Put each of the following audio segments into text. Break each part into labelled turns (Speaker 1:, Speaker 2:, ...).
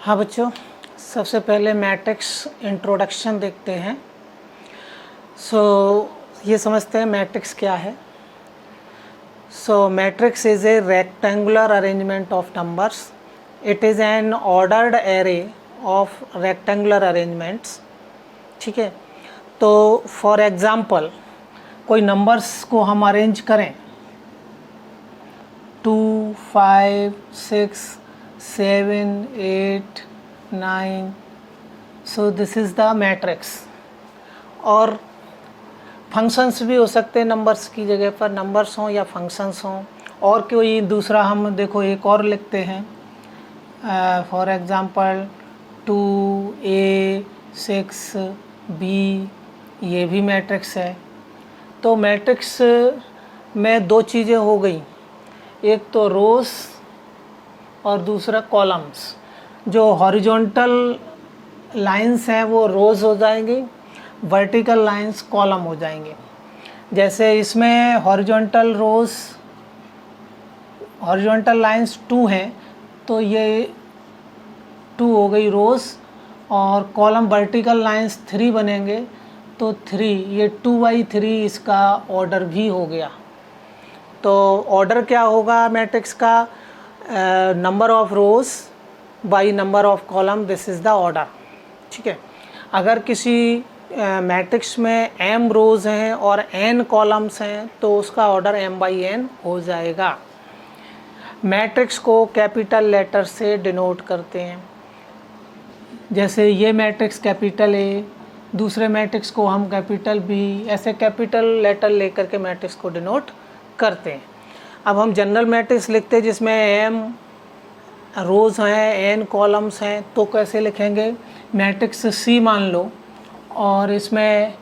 Speaker 1: हाँ बच्चों, सबसे पहले मैट्रिक्स इंट्रोडक्शन देखते हैं। ये समझते हैं मैट्रिक्स क्या है। Matrix is a rectangular arrangement of numbers. It is an ordered array of rectangular arrangements. ठीक है, तो फॉर एग्ज़ाम्पल कोई नंबर्स को हम अरेंज करें 2, 5, 6, 7, 8, 9, so this is the matrix. और फंक्शंस भी हो सकते हैं नंबर्स की जगह पर, नंबर्स हों या फंक्शंस हों। और कोई दूसरा हम देखो एक और लिखते हैं, फॉर एग्ज़ाम्पल 2A 6B, ये भी मैट्रिक्स है। तो मैट्रिक्स में दो चीज़ें हो गई, एक तो रोज़ और दूसरा कॉलम्स। जो हॉरिजॉन्टल लाइंस हैं वो रोज़ हो जाएंगी, वर्टिकल लाइंस कॉलम हो जाएंगे। जैसे इसमें हॉरिजॉन्टल लाइंस 2 हैं, तो ये 2 हो गई रोज़, और कॉलम वर्टिकल लाइंस 3 बनेंगे तो 3, ये 2/3 इसका ऑर्डर भी हो गया। तो ऑर्डर क्या होगा मैट्रिक्स का? Number of rows by number of column, this is the order. ठीक है, अगर किसी मैट्रिक्स में m रोज़ हैं और n कॉलम्स हैं तो उसका ऑर्डर m/n हो जाएगा। मैट्रिक्स को कैपिटल लेटर से डिनोट करते हैं। जैसे ये मैट्रिक्स कैपिटल A, दूसरे मैट्रिक्स को हम कैपिटल B, ऐसे कैपिटल लेटर लेकर के मैट्रिक्स को डिनोट करते हैं। अब हम जनरल मैट्रिक्स लिखते हैं जिसमें m रोज़ हैं, n कॉलम्स हैं, तो कैसे लिखेंगे? मैट्रिक्स C मान लो, और इसमें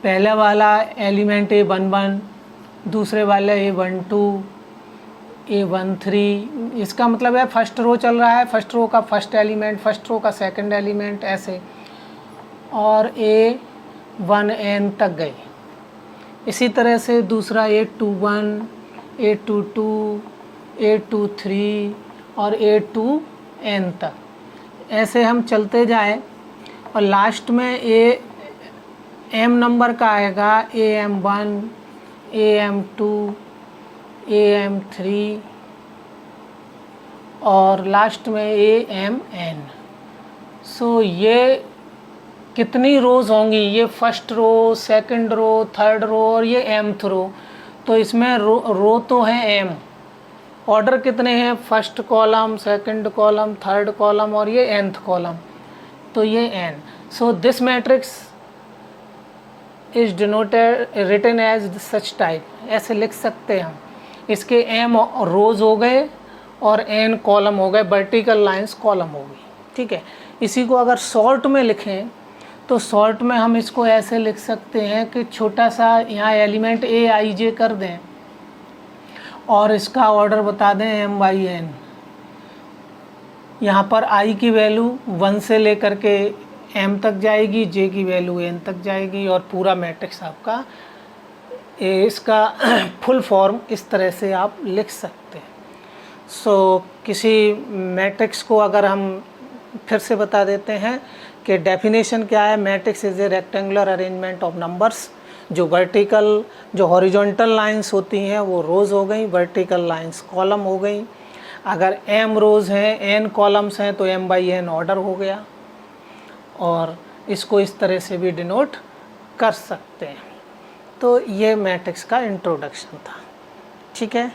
Speaker 1: पहले वाला एलिमेंट A11, दूसरे वाले A12, A13, इसका मतलब है फर्स्ट रो चल रहा है, फर्स्ट रो का फर्स्ट एलिमेंट, फर्स्ट रो का सेकंड एलिमेंट, ऐसे, और A1n तक गए। इसी तरह से दूसरा A21, A22, A23 और A2n तक, ऐसे हम चलते जाएं, और लास्ट में m नंबर का आएगा AM1, AM2, AM3 और लास्ट में AMn। ये कितनी रोज़ होंगी? ये first row, second row, third row और ये mth रो। तो इसमें रो तो है m, ऑर्डर कितने हैं? First column, second column, third column और ये nth कॉलम, तो ये n। This matrix is denoted written as such type, ऐसे लिख सकते हैं हम। इसके m रोज़ हो गए और n कॉलम हो गए, वर्टिकल लाइंस कॉलम हो गई। ठीक है, इसी को अगर शॉर्ट में लिखें तो शॉर्ट में हम इसको ऐसे लिख सकते हैं कि छोटा सा यहाँ एलिमेंट Aij कर दें और इसका ऑर्डर बता दें m/n। यहाँ पर i की वैल्यू 1 से लेकर के m तक जाएगी, j की वैल्यू n तक जाएगी, और पूरा मैट्रिक्स आपका इसका फुल फॉर्म इस तरह से आप लिख सकते हैं। किसी मैट्रिक्स को अगर हम फिर से बता देते हैं कि डेफिनेशन क्या है। Matrix is a rectangular arrangement of numbers. जो हॉरिजॉन्टल लाइंस होती हैं वो रोज़ हो गई, वर्टिकल लाइंस कॉलम हो गई। अगर m रोज़ हैं, n कॉलम्स हैं, तो m/n ऑर्डर हो गया, और इसको इस तरह से भी डिनोट कर सकते हैं। तो ये मैट्रिक्स का इंट्रोडक्शन था। ठीक है।